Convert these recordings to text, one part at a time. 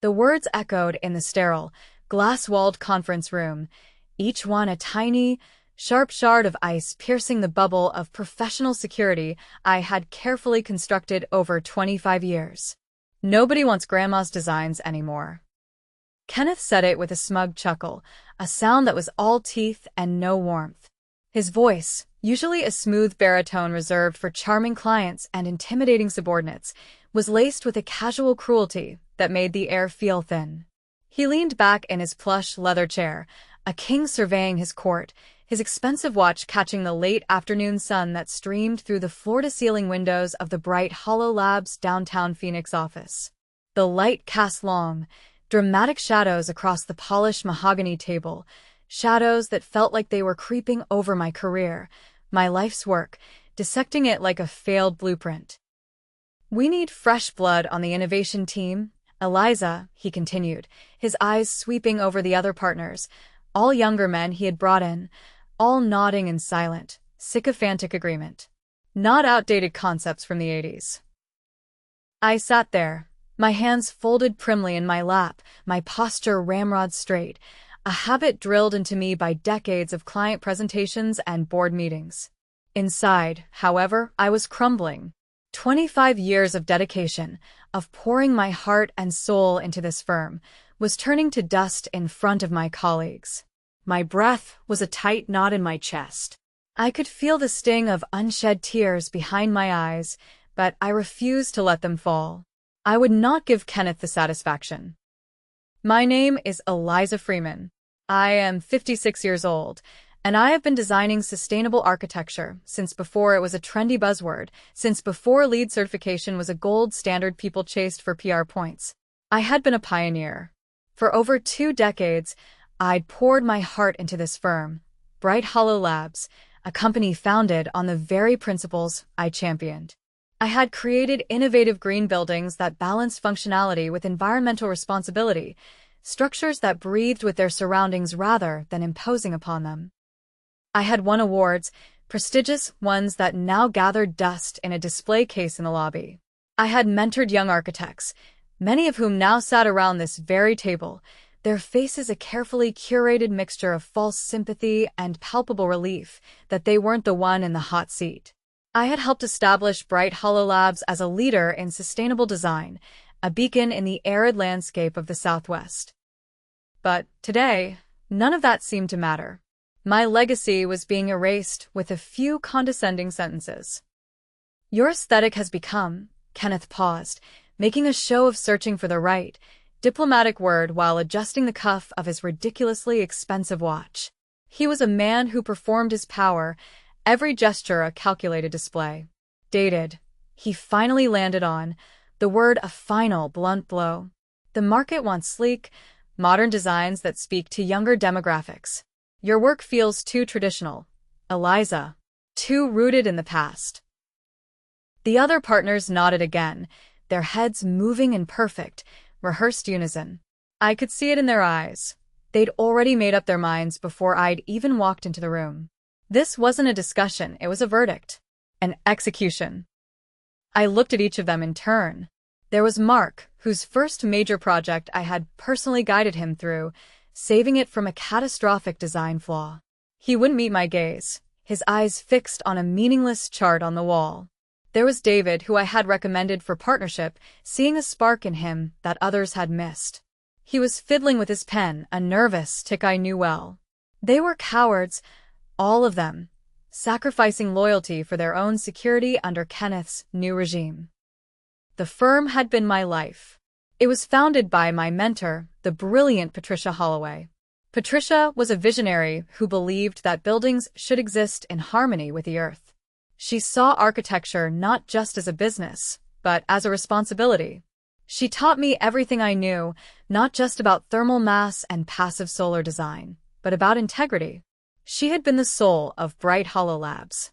The words echoed in the sterile, glass-walled conference room, each one a tiny, sharp shard of ice piercing the bubble of professional security I had carefully constructed over 25 years. Nobody wants Grandma's designs anymore. Kenneth said it with a smug chuckle, a sound that was all teeth and no warmth. His voice, usually a smooth baritone reserved for charming clients and intimidating subordinates, was laced with a casual cruelty that made the air feel thin. He leaned back in his plush leather chair, a king surveying his court, his expensive watch catching the late afternoon sun that streamed through the floor-to-ceiling windows of the bright Hollow Labs downtown Phoenix office. The light cast long, dramatic shadows across the polished mahogany table, shadows that felt like they were creeping over my career, my life's work, dissecting it like a failed blueprint. "We need fresh blood on the innovation team, Eliza," he continued, his eyes sweeping over the other partners, all younger men he had brought in, all nodding in silent, sycophantic agreement. Not outdated concepts from the 80s. I sat there, my hands folded primly in my lap, my posture ramrod straight, a habit drilled into me by decades of client presentations and board meetings. Inside, however, I was crumbling. 25 years of dedication, of pouring my heart and soul into this firm, was turning to dust in front of my colleagues. My breath was a tight knot in my chest. I could feel the sting of unshed tears behind my eyes, but I refused to let them fall. I would not give Kenneth the satisfaction. "My name is Eliza Freeman. I am 56 years old, and I have been designing sustainable architecture since before it was a trendy buzzword, since before LEED certification was a gold standard people chased for PR points. I had been a pioneer. For over 2 decades, I'd poured my heart into this firm, Bright Hollow Labs, a company founded on the very principles I championed. I had created innovative green buildings that balanced functionality with environmental responsibility, structures that breathed with their surroundings rather than imposing upon them. I had won awards, prestigious ones that now gathered dust in a display case in the lobby. I had mentored young architects, many of whom now sat around this very table, their faces a carefully curated mixture of false sympathy and palpable relief that they weren't the one in the hot seat. I had helped establish Bright Hollow Labs as a leader in sustainable design, a beacon in the arid landscape of the Southwest. But today, none of that seemed to matter. My legacy was being erased with a few condescending sentences. "Your aesthetic has become," Kenneth paused, making a show of searching for the right, diplomatic word while adjusting the cuff of his ridiculously expensive watch. He was a man who performed his power, every gesture a calculated display. "Dated," he finally landed on, the word a final, blunt blow. "The market wants sleek, modern designs that speak to younger demographics. Your work feels too traditional, Eliza, too rooted in the past." The other partners nodded again, their heads moving in perfect, rehearsed unison. I could see it in their eyes. They'd already made up their minds before I'd even walked into the room. This wasn't a discussion, it was a verdict. An execution. I looked at each of them in turn. There was Mark, whose first major project I had personally guided him through, saving it from a catastrophic design flaw. He wouldn't meet my gaze, his eyes fixed on a meaningless chart on the wall. There was David, who I had recommended for partnership, seeing a spark in him that others had missed. He was fiddling with his pen, a nervous tick I knew well. They were cowards, all of them, sacrificing loyalty for their own security under Kenneth's new regime. The firm had been my life. It was founded by my mentor, the brilliant Patricia Holloway. Patricia was a visionary who believed that buildings should exist in harmony with the earth. She saw architecture not just as a business, but as a responsibility. She taught me everything I knew, not just about thermal mass and passive solar design, but about integrity. She had been the soul of Bright Hollow Labs.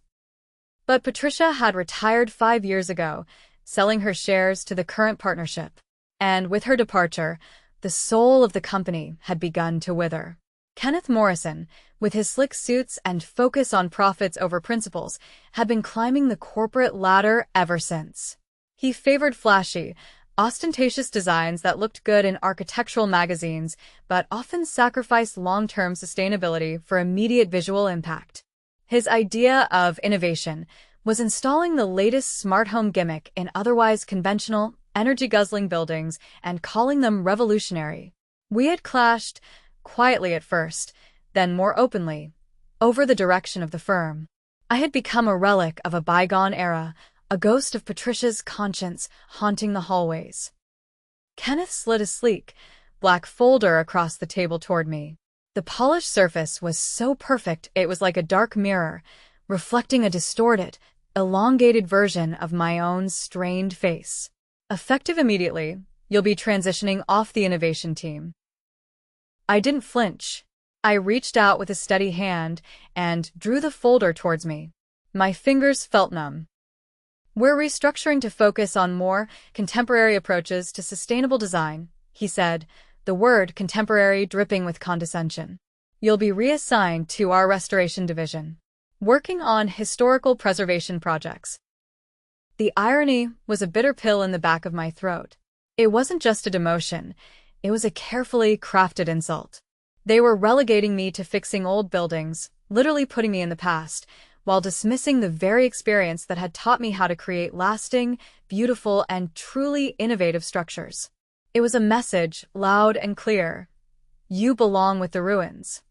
But Patricia had retired 5 years ago, selling her shares to the current partnership. And with her departure, the soul of the company had begun to wither. Kenneth Morrison, with his slick suits and focus on profits over principles, had been climbing the corporate ladder ever since. He favored flashy, ostentatious designs that looked good in architectural magazines but often sacrificed long-term sustainability for immediate visual impact. His idea of innovation was installing the latest smart home gimmick in otherwise conventional, energy-guzzling buildings and calling them revolutionary. We had clashed, quietly at first, then more openly, over the direction of the firm. I had become a relic of a bygone era, a ghost of Patricia's conscience haunting the hallways. Kenneth slid a sleek, black folder across the table toward me. The polished surface was so perfect it was like a dark mirror, reflecting a distorted, elongated version of my own strained face. Effective immediately, you'll be transitioning off the innovation team. I didn't flinch. I reached out with a steady hand and drew the folder towards me. My fingers felt numb. We're restructuring to focus on more contemporary approaches to sustainable design, he said, the word contemporary dripping with condescension. You'll be reassigned to our restoration division, working on historical preservation projects. The irony was a bitter pill in the back of my throat. It wasn't just a demotion, it was a carefully crafted insult. They were relegating me to fixing old buildings, literally putting me in the past, while dismissing the very experience that had taught me how to create lasting, beautiful, and truly innovative structures. It was a message, loud and clear. You belong with the ruins.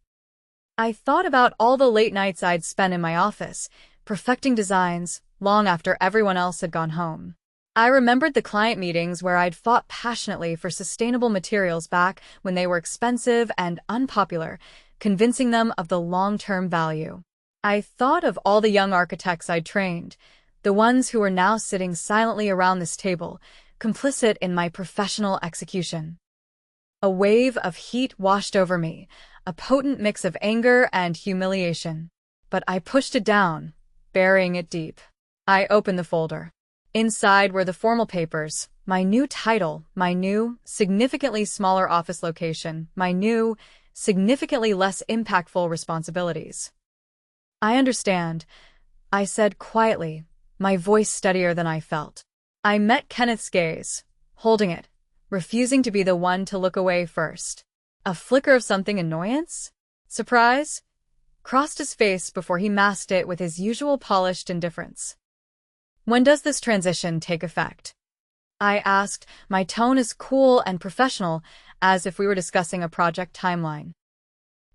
I thought about all the late nights I'd spent in my office, perfecting designs, long after everyone else had gone home. I remembered the client meetings where I'd fought passionately for sustainable materials back when they were expensive and unpopular, convincing them of the long-term value. I thought of all the young architects I'd trained, the ones who were now sitting silently around this table, complicit in my professional execution. A wave of heat washed over me, a potent mix of anger and humiliation. But I pushed it down, burying it deep. I opened the folder. Inside were the formal papers, my new title, my new, significantly smaller office location, my new, significantly less impactful responsibilities. I understand, I said quietly, my voice steadier than I felt. I met Kenneth's gaze, holding it, refusing to be the one to look away first. A flicker of something annoyance? Surprise? Crossed his face before he masked it with his usual polished indifference. When does this transition take effect? I asked, my tone as cool and professional as if we were discussing a project timeline.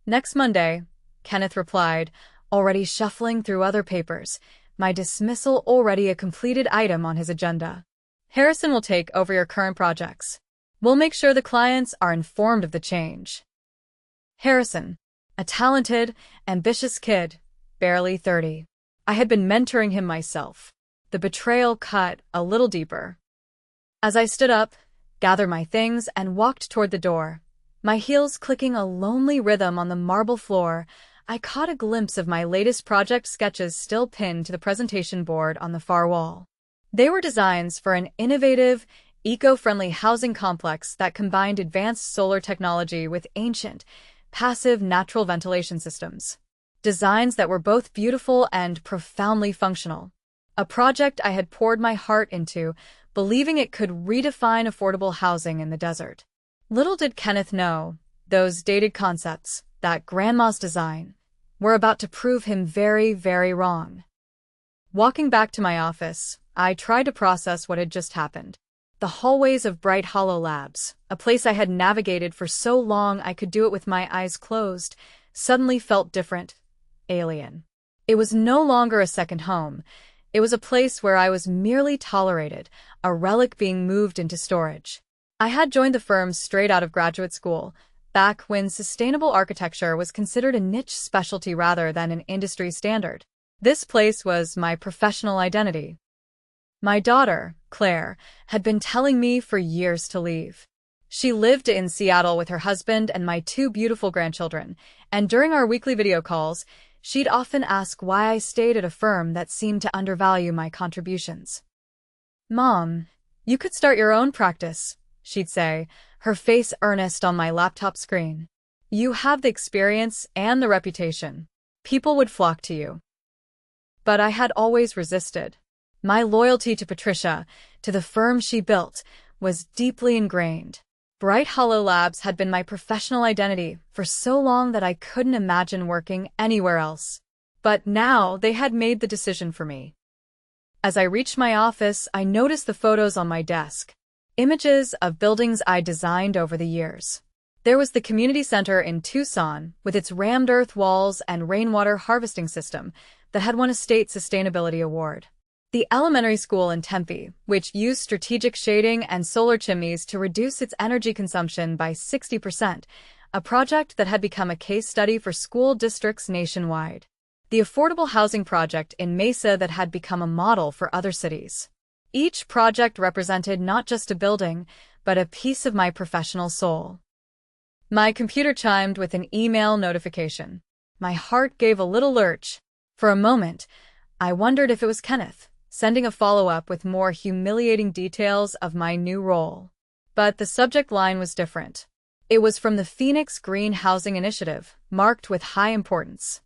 Next Monday, Kenneth replied, already shuffling through other papers, my dismissal already a completed item on his agenda. Harrison will take over your current projects. We'll make sure the clients are informed of the change. Harrison, a talented, ambitious kid, barely 30. I had been mentoring him myself. The betrayal cut a little deeper. As I stood up, gathered my things, and walked toward the door, my heels clicking a lonely rhythm on the marble floor, I caught a glimpse of my latest project sketches still pinned to the presentation board on the far wall. They were designs for an innovative, eco-friendly housing complex that combined advanced solar technology with ancient, passive natural ventilation systems. Designs that were both beautiful and profoundly functional. A project I had poured my heart into, believing it could redefine affordable housing in the desert. Little did Kenneth know, those dated concepts, that grandma's design, were about to prove him very, very wrong. Walking back to my office, I tried to process what had just happened. The hallways of Bright Hollow Labs, a place I had navigated for so long I could do it with my eyes closed, suddenly felt different, alien. It was no longer a second home. It was a place where I was merely tolerated, a relic being moved into storage. I had joined the firm straight out of graduate school, back when sustainable architecture was considered a niche specialty rather than an industry standard. This place was my professional identity. My daughter, Claire, had been telling me for years to leave. She lived in Seattle with her husband and my 2 beautiful grandchildren, and during our weekly video calls, she'd often ask why I stayed at a firm that seemed to undervalue my contributions. Mom, you could start your own practice, she'd say, her face earnest on my laptop screen. You have the experience and the reputation. People would flock to you. But I had always resisted. My loyalty to Patricia, to the firm she built, was deeply ingrained. Bright Hollow Labs had been my professional identity for so long that I couldn't imagine working anywhere else. But now they had made the decision for me. As I reached my office, I noticed the photos on my desk. Images of buildings I designed over the years. There was the community center in Tucson, with its rammed earth walls and rainwater harvesting system that had won a state sustainability award. The elementary school in Tempe, which used strategic shading and solar chimneys to reduce its energy consumption by 60%, a project that had become a case study for school districts nationwide. The affordable housing project in Mesa that had become a model for other cities. Each project represented not just a building, but a piece of my professional soul. My computer chimed with an email notification. My heart gave a little lurch. For a moment, I wondered if it was Kenneth, sending a follow-up with more humiliating details of my new role. But the subject line was different. It was from the Phoenix Green Housing Initiative, marked with high importance.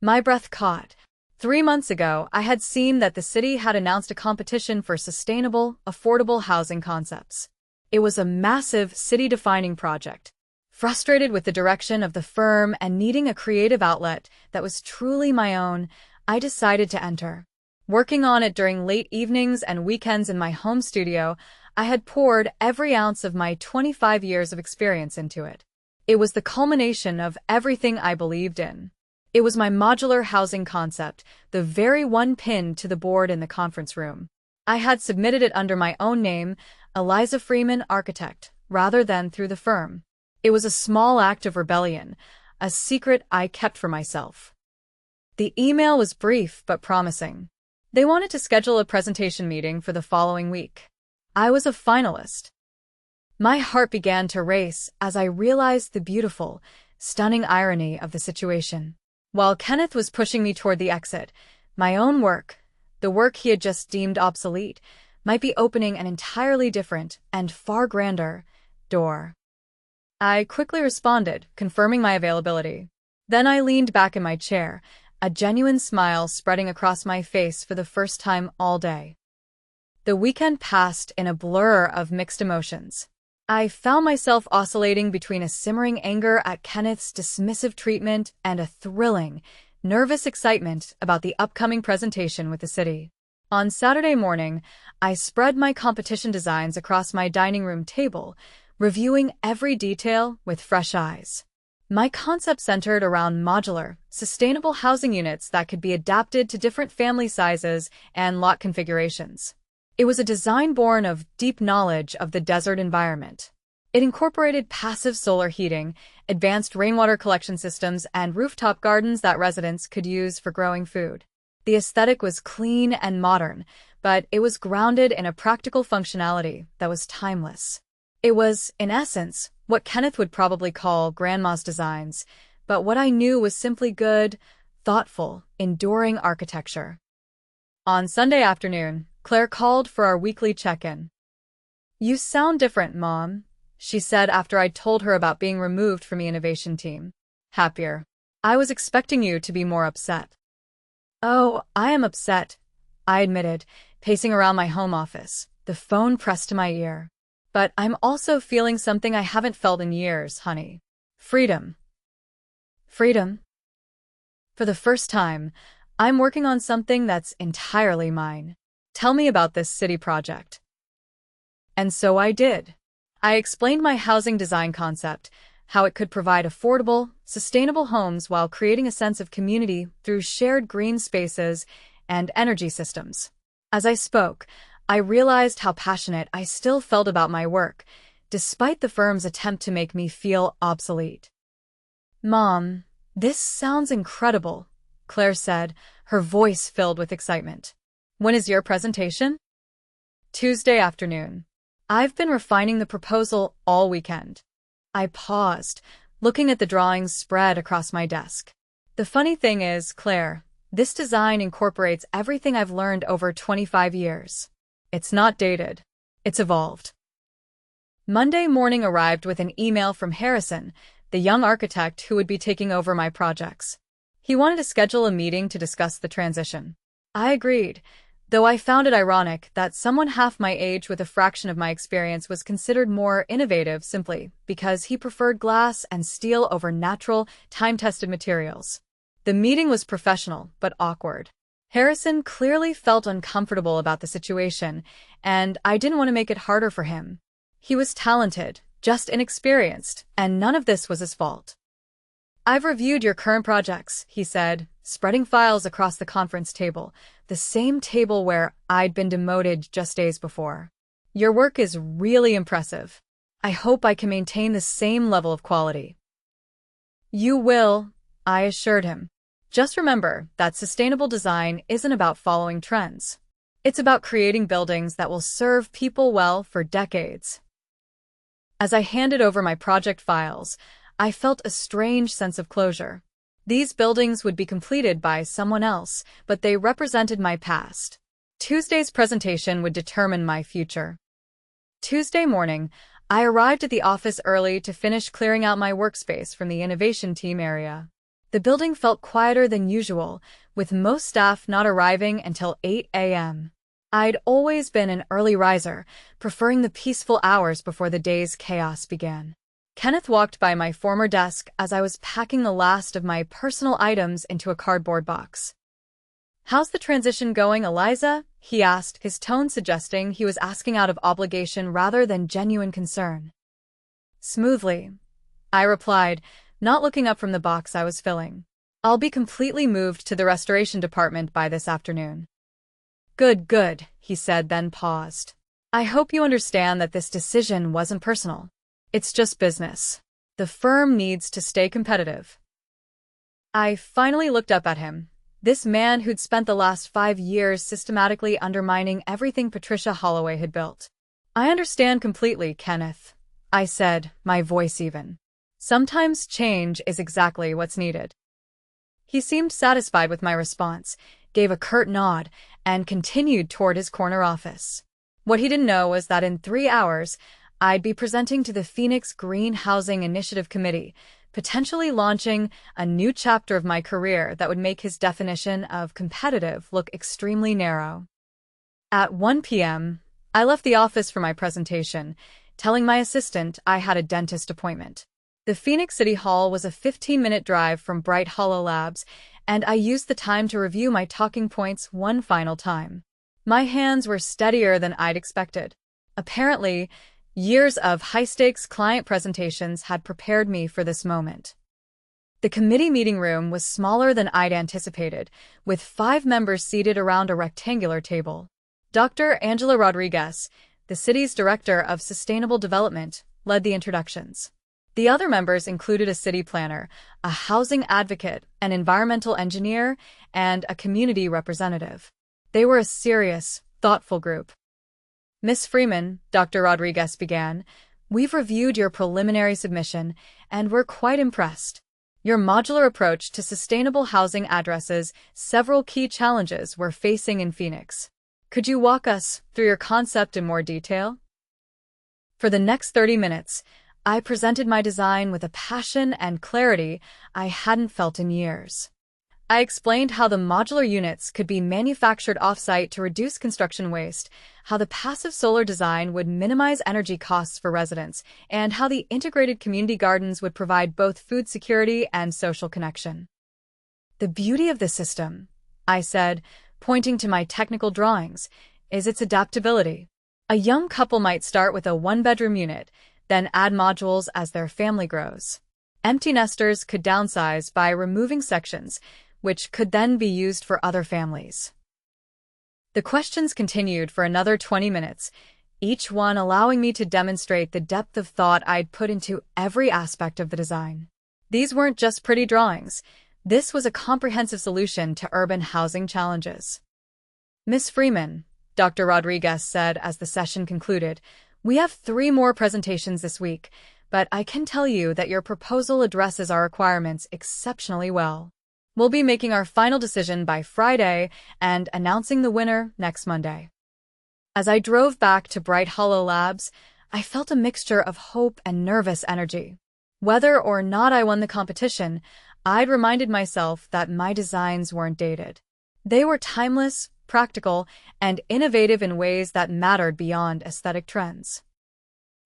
My breath caught. 3 months ago, I had seen that the city had announced a competition for sustainable, affordable housing concepts. It was a massive, city-defining project. Frustrated with the direction of the firm and needing a creative outlet that was truly my own, I decided to enter. Working on it during late evenings and weekends in my home studio, I had poured every ounce of my 25 years of experience into it. It was the culmination of everything I believed in. It was my modular housing concept, the very one pinned to the board in the conference room. I had submitted it under my own name, Eliza Freeman Architect, rather than through the firm. It was a small act of rebellion, a secret I kept for myself. The email was brief but promising. They wanted to schedule a presentation meeting for the following week. I was a finalist. My heart began to race as I realized the beautiful, stunning irony of the situation. While Kenneth was pushing me toward the exit, my own work, the work he had just deemed obsolete, might be opening an entirely different and far grander door. I quickly responded, confirming my availability. Then I leaned back in my chair, a genuine smile spreading across my face for the first time all day. The weekend passed in a blur of mixed emotions. I found myself oscillating between a simmering anger at Kenneth's dismissive treatment and a thrilling, nervous excitement about the upcoming presentation with the city. On Saturday morning, I spread my competition designs across my dining room table, reviewing every detail with fresh eyes. My concept centered around modular, sustainable housing units that could be adapted to different family sizes and lot configurations. It was a design born of deep knowledge of the desert environment. It incorporated passive solar heating, advanced rainwater collection systems, and rooftop gardens that residents could use for growing food. The aesthetic was clean and modern, but it was grounded in a practical functionality that was timeless. It was, in essence, what Kenneth would probably call grandma's designs, but what I knew was simply good, thoughtful, enduring architecture. On Sunday afternoon, Claire called for our weekly check-in. "You sound different, Mom," she said after I told her about being removed from the innovation team. "Happier. I was expecting you to be more upset." "Oh, I am upset," I admitted, pacing around my home office, the phone pressed to my ear. "But I'm also feeling something I haven't felt in years, honey. Freedom." Freedom? For the first time, I'm working on something that's entirely mine. Tell me about this city project. And so I did. I explained my housing design concept, how it could provide affordable, sustainable homes while creating a sense of community through shared green spaces and energy systems. As I spoke, I realized how passionate I still felt about my work, despite the firm's attempt to make me feel obsolete. "Mom, this sounds incredible," Claire said, her voice filled with excitement. "When is your presentation?" "Tuesday afternoon. I've been refining the proposal all weekend." I paused, looking at the drawings spread across my desk. "The funny thing is, Claire, this design incorporates everything I've learned over 25 years. It's not dated. It's evolved." Monday morning arrived with an email from Harrison, the young architect who would be taking over my projects. He wanted to schedule a meeting to discuss the transition. I agreed, though I found it ironic that someone half my age with a fraction of my experience was considered more innovative simply because he preferred glass and steel over natural, time-tested materials. The meeting was professional, but awkward. Harrison clearly felt uncomfortable about the situation, and I didn't want to make it harder for him. He was talented, just inexperienced, and none of this was his fault. "I've reviewed your current projects," he said, spreading files across the conference table, the same table where I'd been demoted just days before. "Your work is really impressive. I hope I can maintain the same level of quality." "You will," I assured him. "Just remember that sustainable design isn't about following trends. It's about creating buildings that will serve people well for decades." As I handed over my project files, I felt a strange sense of closure. These buildings would be completed by someone else, but they represented my past. Tuesday's presentation would determine my future. Tuesday morning, I arrived at the office early to finish clearing out my workspace from the innovation team area. The building felt quieter than usual, with most staff not arriving until 8 a.m. I'd always been an early riser, preferring the peaceful hours before the day's chaos began. Kenneth walked by my former desk as I was packing the last of my personal items into a cardboard box. "How's the transition going, Eliza?" he asked, his tone suggesting he was asking out of obligation rather than genuine concern. "Smoothly," I replied, not looking up from the box I was filling. "I'll be completely moved to the restoration department by this afternoon." Good, he said, then paused. "I hope you understand that this decision wasn't personal. It's just business. The firm needs to stay competitive." I finally looked up at him, this man who'd spent the last 5 years systematically undermining everything Patricia Holloway had built. "I understand completely, Kenneth," I said, my voice even. "Sometimes change is exactly what's needed." He seemed satisfied with my response, gave a curt nod, and continued toward his corner office. What he didn't know was that in 3 hours, I'd be presenting to the Phoenix Green Housing Initiative Committee, potentially launching a new chapter of my career that would make his definition of competitive look extremely narrow. At 1 p.m., I left the office for my presentation, telling my assistant I had a dentist appointment. The Phoenix City Hall was a 15-minute drive from Bright Hollow Labs, and I used the time to review my talking points one final time. My hands were steadier than I'd expected. Apparently, years of high-stakes client presentations had prepared me for this moment. The committee meeting room was smaller than I'd anticipated, with 5 members seated around a rectangular table. Dr. Angela Rodriguez, the city's director of sustainable development, led the introductions. The other members included a city planner, a housing advocate, an environmental engineer, and a community representative. They were a serious, thoughtful group. "Miss Freeman," Dr. Rodriguez began, "we've reviewed your preliminary submission, and we're quite impressed. Your modular approach to sustainable housing addresses several key challenges we're facing in Phoenix. Could you walk us through your concept in more detail?" For the next 30 minutes, I presented my design with a passion and clarity I hadn't felt in years. I explained how the modular units could be manufactured off-site to reduce construction waste, how the passive solar design would minimize energy costs for residents, and how the integrated community gardens would provide both food security and social connection. "The beauty of the system," I said, pointing to my technical drawings, "is its adaptability. A young couple might start with a 1-bedroom unit, then add modules as their family grows. Empty nesters could downsize by removing sections, which could then be used for other families." The questions continued for another 20 minutes, each one allowing me to demonstrate the depth of thought I'd put into every aspect of the design. These weren't just pretty drawings. This was a comprehensive solution to urban housing challenges. "Miss Freeman," Dr. Rodriguez said as the session concluded, "we have 3 more presentations this week, but I can tell you that your proposal addresses our requirements exceptionally well. We'll be making our final decision by Friday and announcing the winner next Monday." As I drove back to Bright Hollow Labs, I felt a mixture of hope and nervous energy. Whether or not I won the competition, I'd reminded myself that my designs weren't dated. They were timeless, practical, and innovative in ways that mattered beyond aesthetic trends.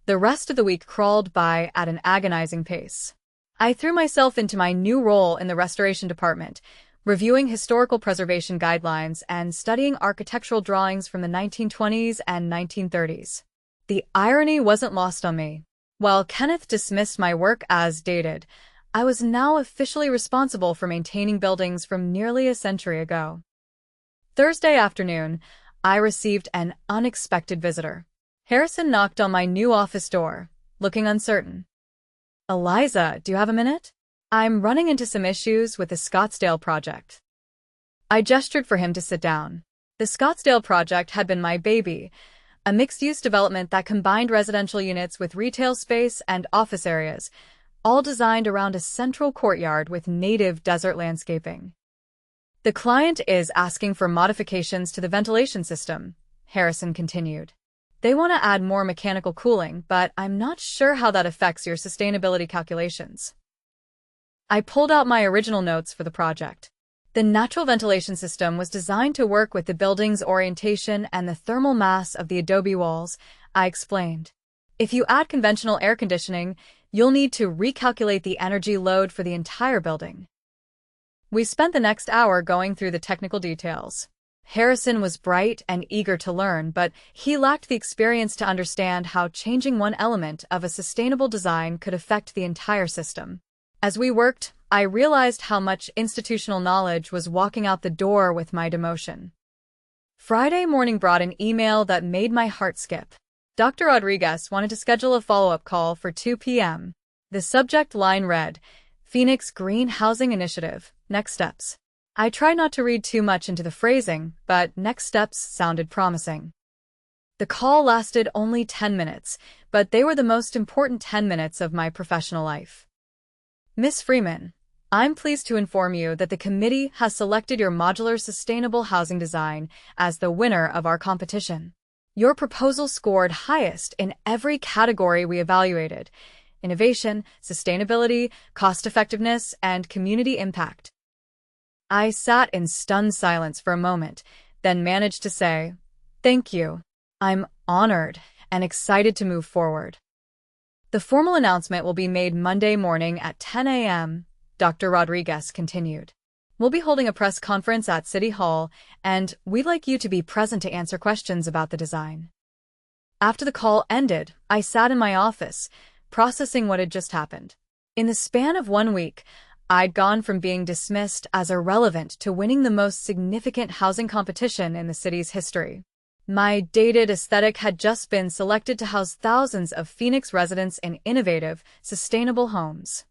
The rest of the week crawled by at an agonizing pace. I threw myself into my new role in the restoration department, reviewing historical preservation guidelines and studying architectural drawings from the 1920s and 1930s. The irony wasn't lost on me. While Kenneth dismissed my work as dated, I was now officially responsible for maintaining buildings from nearly a century ago. Thursday afternoon, I received an unexpected visitor. Harrison knocked on my new office door, looking uncertain. "Eliza, do you have a minute? I'm running into some issues with the Scottsdale project." I gestured for him to sit down. The Scottsdale project had been my baby, a mixed-use development that combined residential units with retail space and office areas, all designed around a central courtyard with native desert landscaping. "The client is asking for modifications to the ventilation system," Harrison continued. "They want to add more mechanical cooling, but I'm not sure how that affects your sustainability calculations." I pulled out my original notes for the project. The natural ventilation system was designed to work with the building's orientation and the thermal mass of the adobe walls, I explained. "If you add conventional air conditioning, you'll need to recalculate the energy load for the entire building." We spent the next hour going through the technical details. Harrison was bright and eager to learn, but he lacked the experience to understand how changing one element of a sustainable design could affect the entire system. As we worked, I realized how much institutional knowledge was walking out the door with my demotion. Friday morning brought an email that made my heart skip. Dr. Rodriguez wanted to schedule a follow-up call for 2 p.m. The subject line read, "Phoenix Green Housing Initiative, Next Steps." I tried not to read too much into the phrasing, but next steps sounded promising. The call lasted only 10 minutes, but they were the most important 10 minutes of my professional life. "Ms. Freeman, I'm pleased to inform you that the committee has selected your modular sustainable housing design as the winner of our competition. Your proposal scored highest in every category we evaluated: innovation, sustainability, cost-effectiveness, and community impact." I sat in stunned silence for a moment, then managed to say, "Thank you. I'm honored and excited to move forward." "The formal announcement will be made Monday morning at 10 a.m., Dr. Rodriguez continued. "We'll be holding a press conference at City Hall, and we'd like you to be present to answer questions about the design." After the call ended, I sat in my office, processing what had just happened. In the span of 1 week, I'd gone from being dismissed as irrelevant to winning the most significant housing competition in the city's history. My dated aesthetic had just been selected to house thousands of Phoenix residents in innovative, sustainable homes.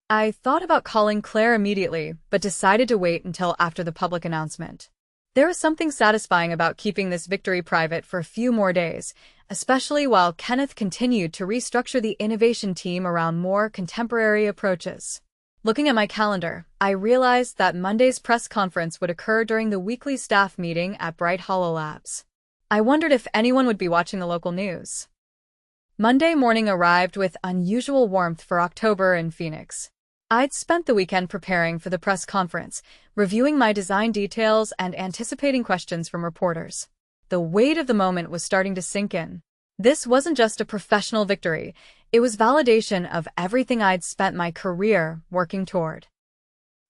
I thought about calling Claire immediately, but decided to wait until after the public announcement. There was something satisfying about keeping this victory private for a few more days, especially while Kenneth continued to restructure the innovation team around more contemporary approaches. Looking at my calendar, I realized that Monday's press conference would occur during the weekly staff meeting at Bright Hollow Labs. I wondered if anyone would be watching the local news. Monday morning arrived with unusual warmth for October in Phoenix. I'd spent the weekend preparing for the press conference, reviewing my design details and anticipating questions from reporters. The weight of the moment was starting to sink in. This wasn't just a professional victory, it was validation of everything I'd spent my career working toward.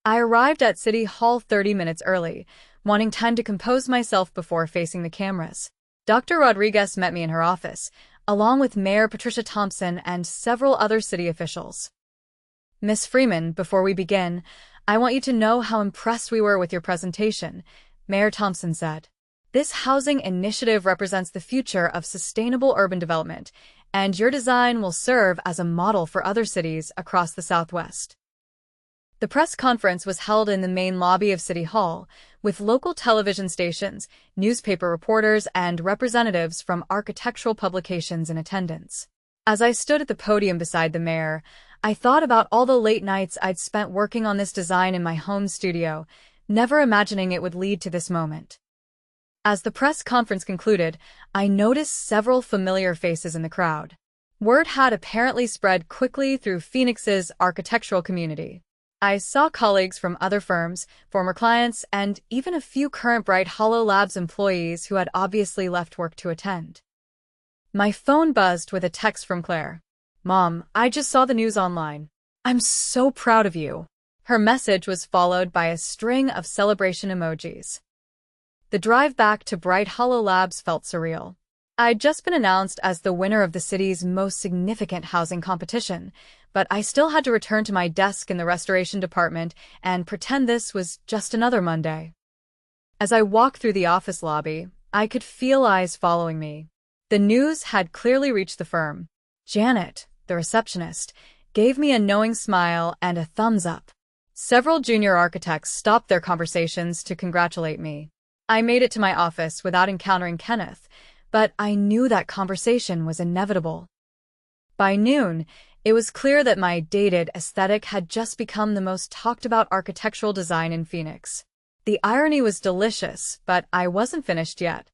I arrived at City Hall 30 minutes early, wanting time to compose myself before facing the cameras. Dr. Rodriguez met me in her office, along with Mayor Patricia Thompson and several other city officials. "Ms. Freeman, before we begin, I want you to know how impressed we were with your presentation," Mayor Thompson said. "This housing initiative represents the future of sustainable urban development, and your design will serve as a model for other cities across the Southwest." The press conference was held in the main lobby of City Hall, with local television stations, newspaper reporters, and representatives from architectural publications in attendance. As I stood at the podium beside the mayor, I thought about all the late nights I'd spent working on this design in my home studio, never imagining it would lead to this moment. As the press conference concluded, I noticed several familiar faces in the crowd. Word had apparently spread quickly through Phoenix's architectural community. I saw colleagues from other firms, former clients, and even a few current Bright Hollow Labs employees who had obviously left work to attend. My phone buzzed with a text from Claire. "Mom, I just saw the news online. I'm so proud of you." Her message was followed by a string of celebration emojis. The drive back to Bright Hollow Labs felt surreal. I'd just been announced as the winner of the city's most significant housing competition, but I still had to return to my desk in the restoration department and pretend this was just another Monday. As I walked through the office lobby, I could feel eyes following me. The news had clearly reached the firm. Janet, the receptionist, gave me a knowing smile and a thumbs up. Several junior architects stopped their conversations to congratulate me. I made it to my office without encountering Kenneth, but I knew that conversation was inevitable. By noon, it was clear that my dated aesthetic had just become the most talked-about architectural design in Phoenix. The irony was delicious, but I wasn't finished yet.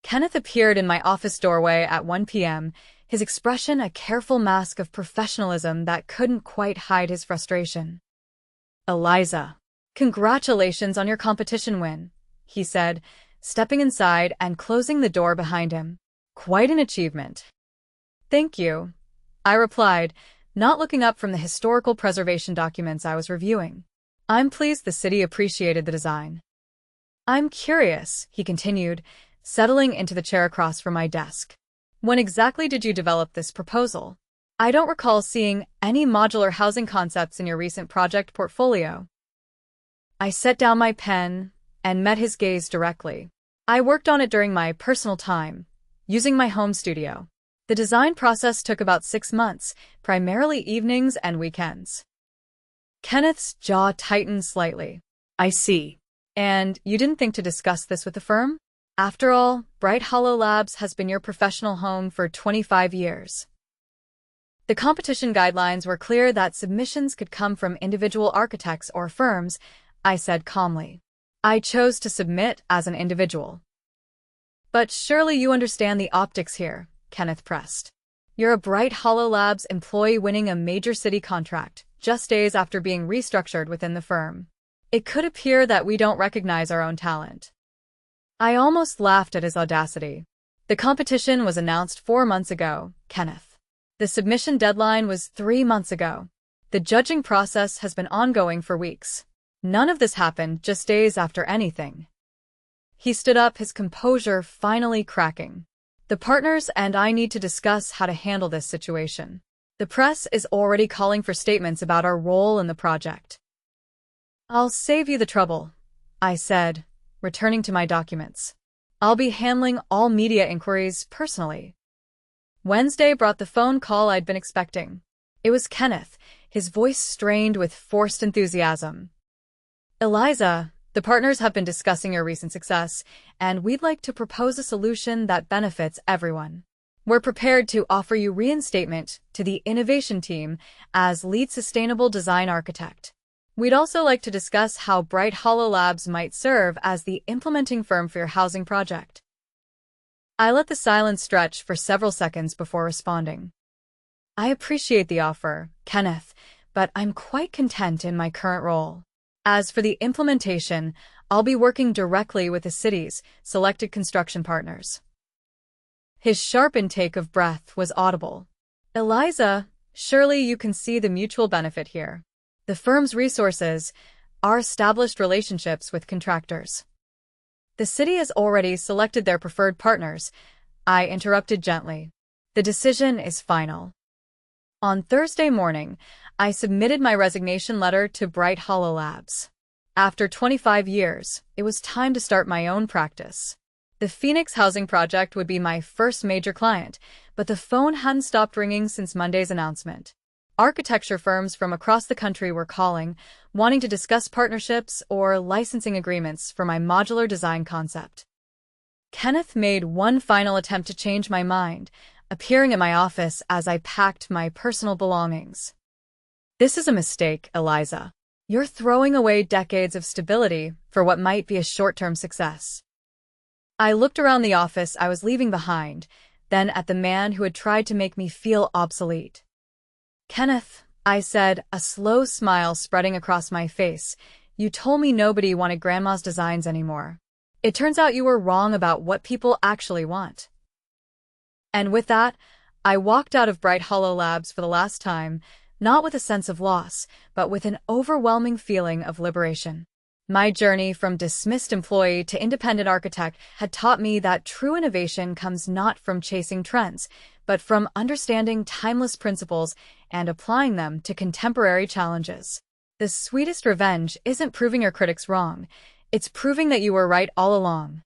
Kenneth appeared in my office doorway at 1 p.m., his expression a careful mask of professionalism that couldn't quite hide his frustration. "Eliza, congratulations on your competition win," he said, stepping inside and closing the door behind him. "Quite an achievement." "Thank you," I replied, not looking up from the historical preservation documents I was reviewing. "I'm pleased the city appreciated the design." "I'm curious," he continued, settling into the chair across from my desk. "When exactly did you develop this proposal? I don't recall seeing any modular housing concepts in your recent project portfolio." I set down my pen and met his gaze directly. "I worked on it during my personal time, using my home studio. The design process took about 6 months, primarily evenings and weekends." Kenneth's jaw tightened slightly. "I see. And you didn't think to discuss this with the firm? After all, Bright Hollow Labs has been your professional home for 25 years. The competition guidelines were clear that submissions could come from individual architects or firms," I said calmly. "I chose to submit as an individual." "But surely you understand the optics here," Kenneth pressed. "You're a Bright Hollow Labs employee winning a major city contract, just days after being restructured within the firm. It could appear that we don't recognize our own talent." I almost laughed at his audacity. "The competition was announced 4 months ago, Kenneth. The submission deadline was 3 months ago. The judging process has been ongoing for weeks. None of this happened just days after anything." He stood up, his composure finally cracking. "The partners and I need to discuss how to handle this situation. The press is already calling for statements about our role in the project." "I'll save you the trouble," I said, returning to my documents. "I'll be handling all media inquiries personally." Wednesday brought the phone call I'd been expecting. It was Kenneth, his voice strained with forced enthusiasm. "Eliza, the partners have been discussing your recent success, and we'd like to propose a solution that benefits everyone. We're prepared to offer you reinstatement to the innovation team as lead sustainable design architect. We'd also like to discuss how Bright Hollow Labs might serve as the implementing firm for your housing project." I let the silence stretch for several seconds before responding. "I appreciate the offer, Kenneth, but I'm quite content in my current role. As for the implementation, I'll be working directly with the city's selected construction partners." His sharp intake of breath was audible. "Eliza, surely you can see the mutual benefit here. The firm's resources, our established relationships with contractors." "The city has already selected their preferred partners," I interrupted gently. "The decision is final." On Thursday morning, I submitted my resignation letter to Bright Hollow Labs. After 25 years, it was time to start my own practice. The Phoenix housing project would be my first major client, but the phone hadn't stopped ringing since Monday's announcement. Architecture firms from across the country were calling, wanting to discuss partnerships or licensing agreements for my modular design concept. Kenneth made one final attempt to change my mind, appearing at my office as I packed my personal belongings. "This is a mistake, Eliza. You're throwing away decades of stability for what might be a short-term success." I looked around the office I was leaving behind, then at the man who had tried to make me feel obsolete. "Kenneth, I said, a slow smile spreading across my face. You told me nobody wanted Grandma's designs anymore. It turns out you were wrong about what people actually want. And with that, I walked out of Bright Hollow Labs for the last time, not with a sense of loss, but with an overwhelming feeling of liberation. My journey from dismissed employee to independent architect had taught me that true innovation comes not from chasing trends, but from understanding timeless principles and applying them to contemporary challenges. The sweetest revenge isn't proving your critics wrong, it's proving that you were right all along.